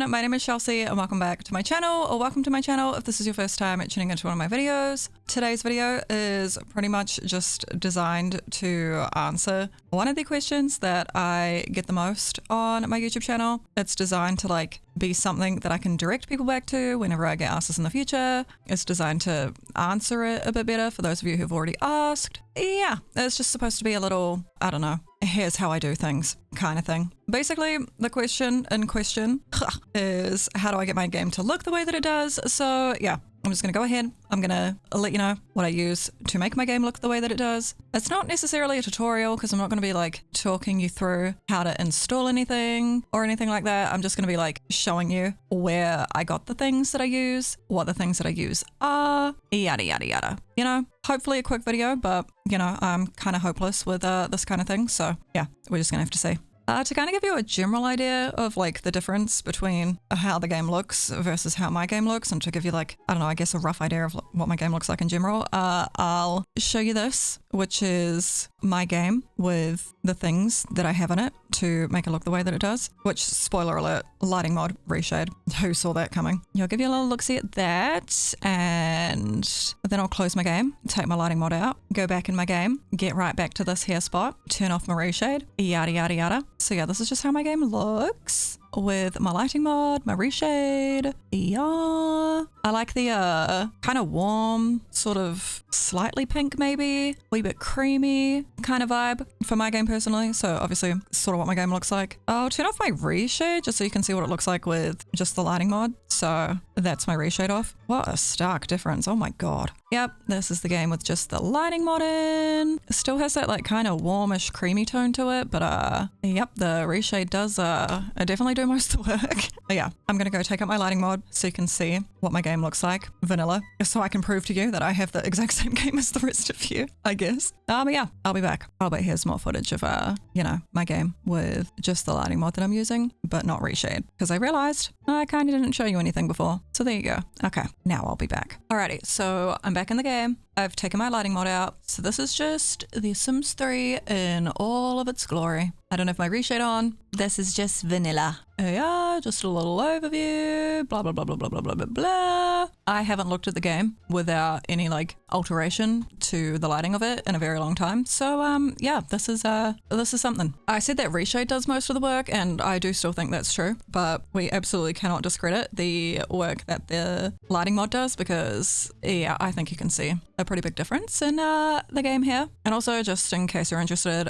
everyone, my name is Shellsea and welcome back to my channel, or welcome to my channel if this is your first time tuning into one of my videos. Today's video is pretty much just designed to answer one of the questions that I get the most on my YouTube channel. It's designed to be something that I can direct people back to whenever I get asked this in the future. It's designed to answer it a bit better for those of you who've already asked. Yeah, it's just supposed to be a little, I don't know, here's how I do things kind of thing. Basically, the question in question is how do I get my game to look the way that it does? So yeah, I'm just going to go ahead. I'm going to let you know what I use to make my game look the way that it does. It's not necessarily a tutorial because I'm not going to be talking you through how to install anything or anything like that. I'm just going to be showing you where I got the things that I use, what the things that I use are, yada, yada, yada. You know, hopefully a quick video, but I'm kind of hopeless with this kind of thing. So yeah, we're just going to have to see. To kind of give you a general idea of the difference between how the game looks versus how my game looks, and to give you I don't know, I guess a rough idea of what my game looks like in general, I'll show you this, which is my game with the things that I have in it to make it look the way that it does, which, spoiler alert, lighting mod, reshade. Who saw that coming? I'll give you a little look-see at that, and then I'll close my game, take my lighting mod out, go back in my game, get right back to this here spot, turn off my reshade, yada, yada, yada. So yeah, this is just how my game looks with my lighting mod, my reshade. Yeah, I like the kind of warm, sort of slightly pink maybe, wee bit creamy kind of vibe for my game personally. So obviously sort of what my game looks like. I'll turn off my reshade just so you can see what it looks like with just the lighting mod. So that's my reshade off. What a stark difference. Oh my god. Yep, this is the game with just the lighting mod in. It still has that kind of warmish creamy tone to it, but yep, the reshade does definitely do most of the work. But yeah, I'm gonna go take out my lighting mod so you can see what my game looks like vanilla, so I can prove to you that I have the exact same game as the rest of you, I guess. But yeah, I'll be back. Oh, but here's more footage of my game with just the lighting mod that I'm using, but not reshade, because I realized I kind of didn't show you anything before. So there you go. Okay, now I'll be back. Alrighty, so I'm back in the game. I've taken my lighting mod out. So this is just The Sims 3 in all of its glory. I don't have my reshade on. This is just vanilla. Yeah, just a little overview, blah, blah, blah, blah, blah, blah, blah, blah, blah. I haven't looked at the game without any alteration to the lighting of it in a very long time. So yeah, this is something. I said that reshade does most of the work, and I do still think that's true, but we absolutely cannot discredit the work that the lighting mod does, because yeah, I think you can see a pretty big difference in the game here. And also, just in case you're interested,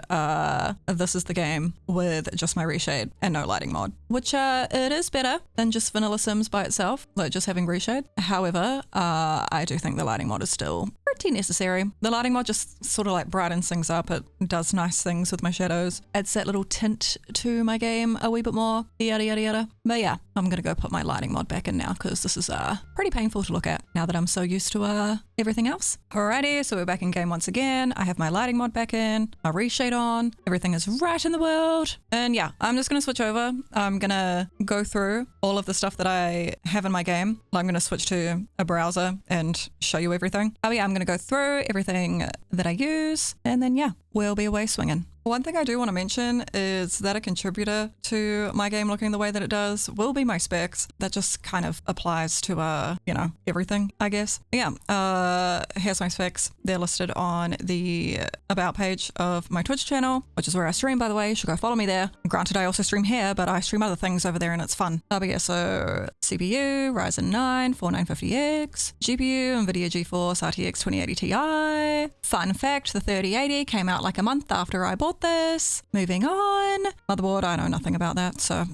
this is the game with just my reshade and no lighting mod, which it is better than just vanilla Sims by itself, just having reshade. However, I do think the lighting mod is still pretty necessary. The lighting mod just sort of brightens things up. It does nice things with my shadows, adds that little tint to my game a wee bit more, yada yada yada. But yeah, I'm gonna go put my lighting mod back in now, because this is pretty painful to look at now that I'm so used to everything else. Alrighty, so we're back in game once again. I have my lighting mod back in, my reshade on, everything is right in the world. And yeah, I'm just gonna switch over. I'm gonna go through all of the stuff that I have in my game. I'm gonna switch to a browser and show you everything. Oh yeah, I'm gonna go through everything that I use, and then yeah, we'll be away swinging. One thing I do want to mention is that a contributor to my game looking the way that it does will be my specs. That just kind of applies to, everything, I guess. But yeah, here's my specs. They're listed on the About page of my Twitch channel, which is where I stream, by the way. You should go follow me there. Granted, I also stream here, but I stream other things over there and it's fun. But yeah, so CPU, Ryzen 9 4950X, GPU, NVIDIA GeForce RTX 2080 Ti. Fun fact, the 3080 came out a month after I bought this. Moving on. Motherboard, I know nothing about that, so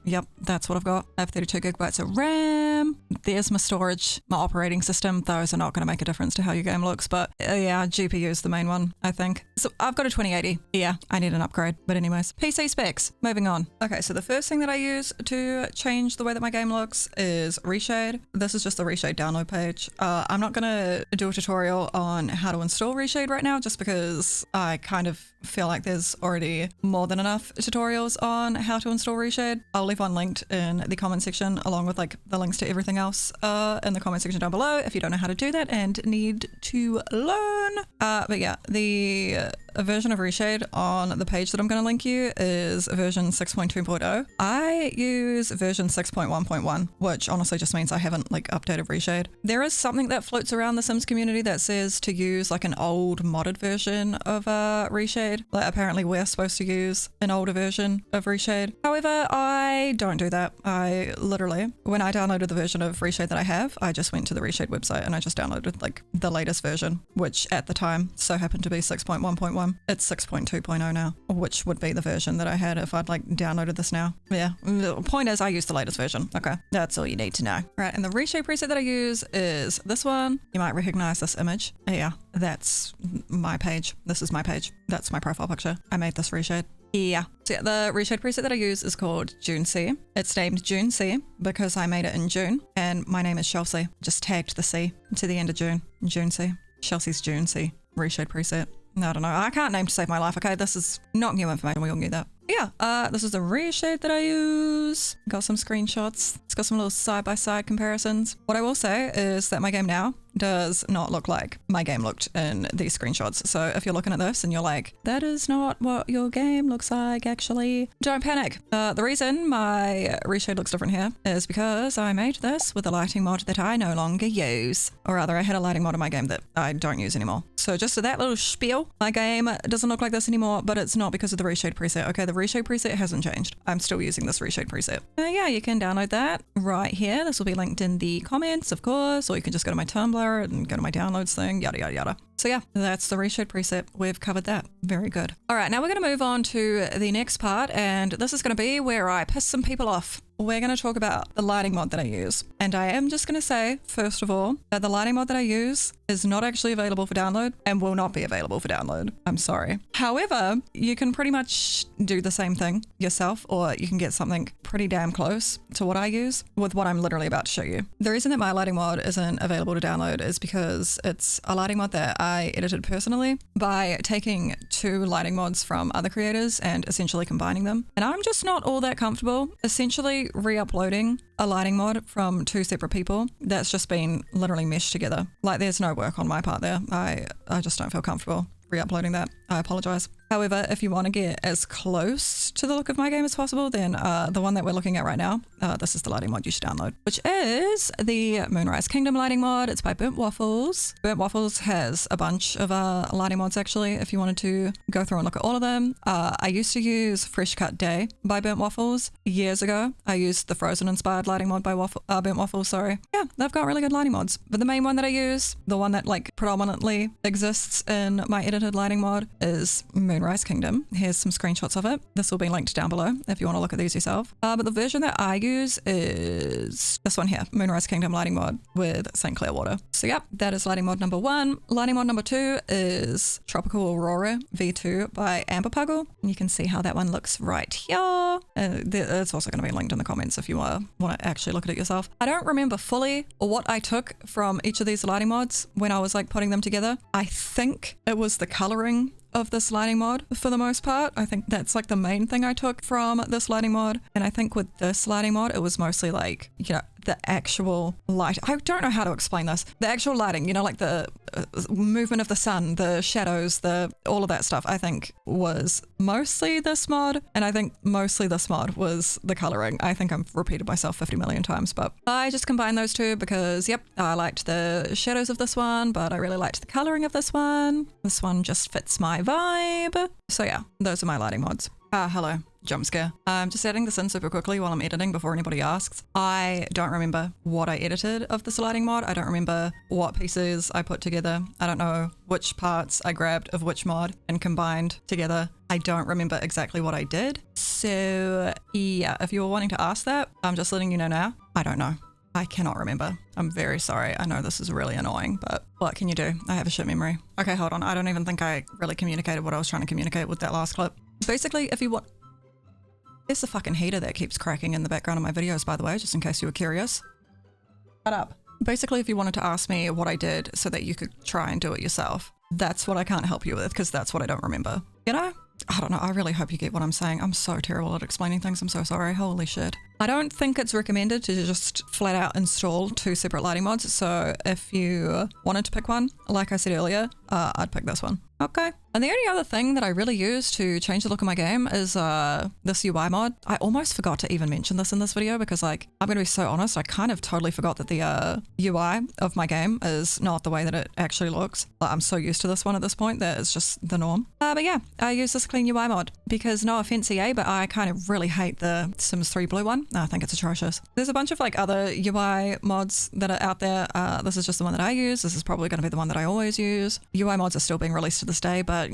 yep, that's what I've got. I have 32 gigabytes of RAM. There's my storage, my operating system. Those are not going to make a difference to how your game looks, but yeah, GPU is the main one, I think. So I've got a 2080. Yeah, I need an upgrade. But anyways, PC specs. Moving on. Okay, so the first thing that I use to change the way that my game looks is reshade. This is just the reshade download page. I'm not going to do a tutorial on how to install reshade right now, just because I kind of feel like there's already more than enough tutorials on how to install reshade. I'll leave one linked in the comment section, along with the links to everything else in the comment section down below if you don't know how to do that and need to learn. But yeah, the a version of Reshade on the page that I'm going to link you is version 6.2.0. I use version 6.1.1, which honestly just means I haven't like updated Reshade. There is something that floats around the Sims community that says to use like an old modded version of Reshade. Like apparently we're supposed to use an older version of Reshade. However, I don't do that. I literally, when I downloaded the version of Reshade that I have, I just went to the Reshade website and I just downloaded like the latest version, which at the time so happened to be 6.1.1. It's 6.2.0 now, which would be the version that I had if I'd like downloaded this now. Yeah, the point is I use the latest version. Okay, that's all you need to know. Right, and the Reshade preset that I use is this one. You might recognize this image. Yeah, that's my page. This is my page. That's my profile picture. I made this Reshade. Yeah. So yeah, the Reshade preset that I use is called Shellsea. It's named Shellsea because I made it in June and my name is Shellsea. Just tagged the C to the end of June. Shellsea. Shellsea's Shellsea Reshade preset. I don't know. I can't name to save my life. Okay, this is not new information. We all knew that. Yeah, this is the Reshade that I use. Got some screenshots. It's got some little side-by-side comparisons. What I will say is that my game now does not look like my game looked in these screenshots. So if you're looking at this and you're like, that is not what your game looks like, actually, don't panic. The reason my Reshade looks different here is because I made this with a lighting mod that I no longer use. Or rather, I had a lighting mod in my game that I don't use anymore. So just to that little spiel, my game doesn't look like this anymore, but it's not because of the Reshade preset. Okay, the Reshade preset hasn't changed. I'm still using this Reshade preset. Yeah, you can download that right here. This will be linked in the comments, of course, or you can just go to my Tumblr and go to my downloads thing, yada, yada, yada. So yeah, that's the Reshade preset. We've covered that. Very good. All right, now we're going to move on to the next part, and this is going to be where I piss some people off. We're going to talk about the lighting mod that I use. And I am just going to say, first of all, that the lighting mod that I use is not actually available for download and will not be available for download. I'm sorry. However, you can pretty much do the same thing yourself, or you can get something pretty damn close to what I use with what I'm literally about to show you. The reason that my lighting mod isn't available to download is because it's a lighting mod that I edited personally by taking two lighting mods from other creators and essentially combining them. And I'm just not all that comfortable essentially re-uploading a lighting mod from two separate people that's just been literally meshed together. Like there's no work on my part there. I just don't feel comfortable re-uploading that. I apologize. However, if you want to get as close to the look of my game as possible, then the one that we're looking at right now, this is the lighting mod you should download, which is the Moonrise Kingdom lighting mod. It's by Burnt Waffles. Burnt Waffles has a bunch of lighting mods actually, if you wanted to go through and look at all of them. I used to use Fresh Cut Day by Burnt Waffles years ago. I used the Frozen inspired lighting mod by Burnt Waffles, sorry. Yeah, they've got really good lighting mods. But the main one that I use, the one that like predominantly exists in my edited lighting mod is Moonrise Kingdom. Here's some screenshots of it. This will be linked down below if you want to look at these yourself. But the version that I use is this one here, Moonrise Kingdom lighting mod with St. Clair water. So yep, that is lighting mod number 1. Lighting mod number 2 is Tropical Aurora V2 by Amber Puggle. You can see how that one looks right here. It's also going to be linked in the comments if you want to actually look at it yourself. I don't remember fully what I took from each of these lighting mods when I was like putting them together. I think it was the coloring of this lighting mod for the most part. I think that's like the main thing I took from this lighting mod. And I think with this lighting mod, it was mostly like, you know, the actual light. I don't know how to explain this. The actual lighting, you know, like the movement of the sun, the shadows, all of that stuff, I think was mostly this mod. And I think mostly this mod was the coloring. I think I've repeated myself 50 million times, but I just combined those two because, yep, I liked the shadows of this one, but I really liked the coloring of this one. This one just fits my vibe. So yeah, those are my lighting mods. Hello. Jump scare. I'm just adding this in super quickly while I'm editing before anybody asks. I don't remember what I edited of this lighting mod. I don't remember what pieces I put together. I don't know which parts I grabbed of which mod and combined together. I don't remember exactly what I did. So yeah, if you were wanting to ask that, I'm just letting you know now. I don't know. I cannot remember. I'm very sorry. I know this is really annoying, but what can you do? I have a shit memory. Okay, hold on. I don't even think I really communicated what I was trying to communicate with that last clip. Basically, if you want... There's the fucking heater that keeps cracking in the background of my videos, by the way, just in case you were curious. Shut up. Basically, if you wanted to ask me what I did so that you could try and do it yourself, that's what I can't help you with, because that's what I don't remember. You know? I don't know. I really hope you get what I'm saying. I'm so terrible at explaining things. I'm so sorry. Holy shit. I don't think it's recommended to just flat out install two separate lighting mods. So if you wanted to pick one, like I said earlier, I'd pick this one. Okay. And the only other thing that I really use to change the look of my game is this UI mod. I almost forgot to even mention this in this video because, like, I'm going to be so honest, I kind of totally forgot that the UI of my game is not the way that it actually looks. Like, I'm so used to this one at this point that it's just the norm. But yeah, I use this clean UI mod because, no offense EA, but I kind of really hate the Sims 3 blue one. I think it's atrocious. There's a bunch of like other UI mods that are out there. This is just the one that I use. This is probably going to be the one that I always use. UI mods are still being released to this day, but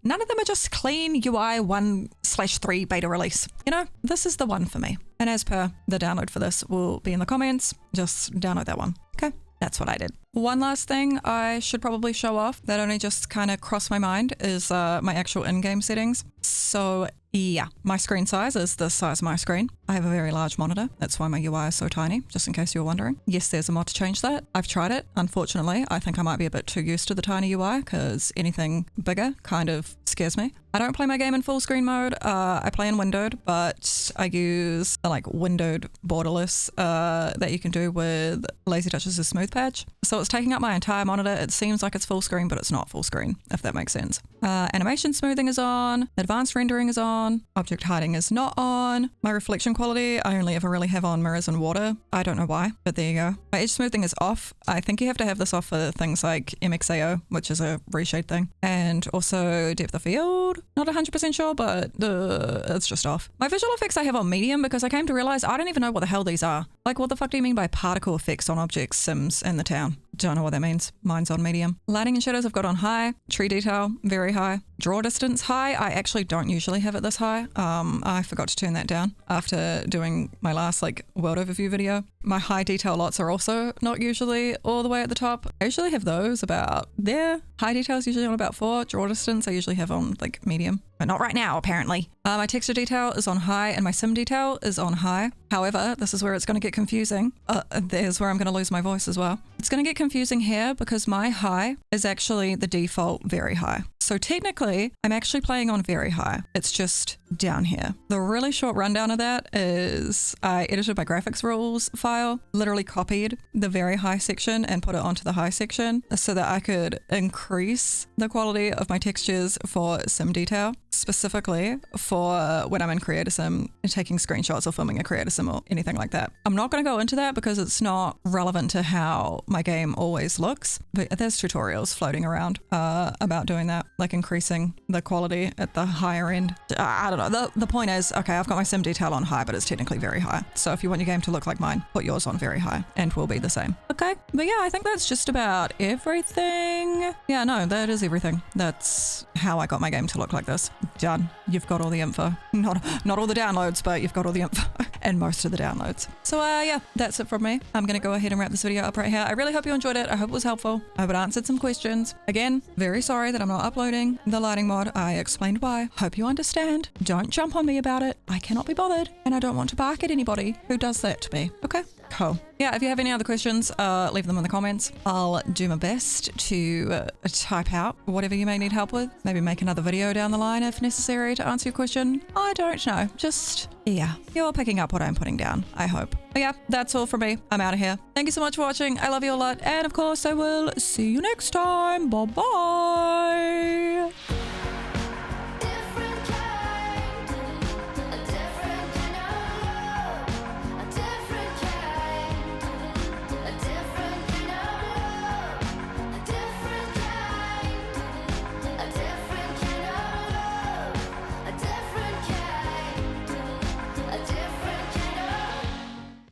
none of them are just clean UI 1/3 beta release. You know, this is the one for me. And as per, the download for this will be in the comments. Just download that one. Okay, that's what I did. One last thing I should probably show off that only just kind of crossed my mind is my actual in-game settings. So yeah, my screen size is the size of my screen. I have a very large monitor. That's why my UI is so tiny, just in case you were wondering. Yes, there's a mod to change that. I've tried it. Unfortunately, I think I might be a bit too used to the tiny UI because anything bigger kind of scares me. I don't play my game in full screen mode. I play in windowed, but I use like windowed borderless that you can do with Lazy Touch's smooth patch. So it's taking up my entire monitor. It seems like it's full screen, but it's not full screen, if that makes sense. Animation smoothing is on. Advanced rendering is on. Object hiding is not on. My reflection quality, I only ever really have on mirrors and water. I don't know why, but there you go. My edge smoothing is off. I think you have to have this off for things like MXAO, which is a reshade thing. And also depth of field. Not 100% sure, but it's just off. My visual effects I have on medium because I came to realize I don't even know what the hell these are. Like, what the fuck do you mean by particle effects on objects, Sims, in the town? Don't know what that means. Mine's on medium. Lighting and shadows I've got on high. Tree detail, very high. Draw distance, high. I actually don't usually have it this high. I forgot to turn that down after doing my last like world overview video. My high detail lots are also not usually all the way at the top. I usually have those about there. High detail is usually on about 4. Draw distance I usually have on like medium. But not right now, apparently. My texture detail is on high and my sim detail is on high. However, this is where it's going to get confusing. There's where I'm going to lose my voice as well. It's going to get confusing here because my high is actually the default very high. So technically, I'm actually playing on very high. It's just down here. The really short rundown of that is I edited my graphics rules file, literally copied the very high section and put it onto the high section so that I could increase the quality of my textures for sim detail, specifically for when I'm in Creator Sim, taking screenshots or filming a Creator Sim or anything like that. I'm not going to go into that because it's not relevant to how my game always looks, but there's tutorials floating around about doing that, like increasing the quality at the higher end. I don't know. The point is, okay, I've got my sim detail on high, but it's technically very high. So if you want your game to look like mine, put yours on very high and we'll be the same. Okay. But yeah, I think that's just about everything. Yeah, no, that is everything. That's how I got my game to look like this. Done. You've got all the info. Not all the downloads, but you've got all the info and most of the downloads. So yeah, that's it from me. I'm going to go ahead and wrap this video up right here. I really hope you enjoyed it. I hope it was helpful. I hope it answered some questions. Again, very sorry that I'm not uploading the lighting mod. I explained why. Hope you understand. Don't jump on me about it. I cannot be bothered and I don't want to bark at anybody who does that to me. Okay? Cool. Yeah, if you have any other questions, leave them in the comments. I'll do my best to type out whatever you may need help with. Maybe make another video down the line if necessary to answer your question. I don't know. Just, yeah, you're picking up what I'm putting down, I hope. But yeah, that's all from me. I'm out of here. Thank you so much for watching. I love you a lot. And of course, I will see you next time. Bye-bye.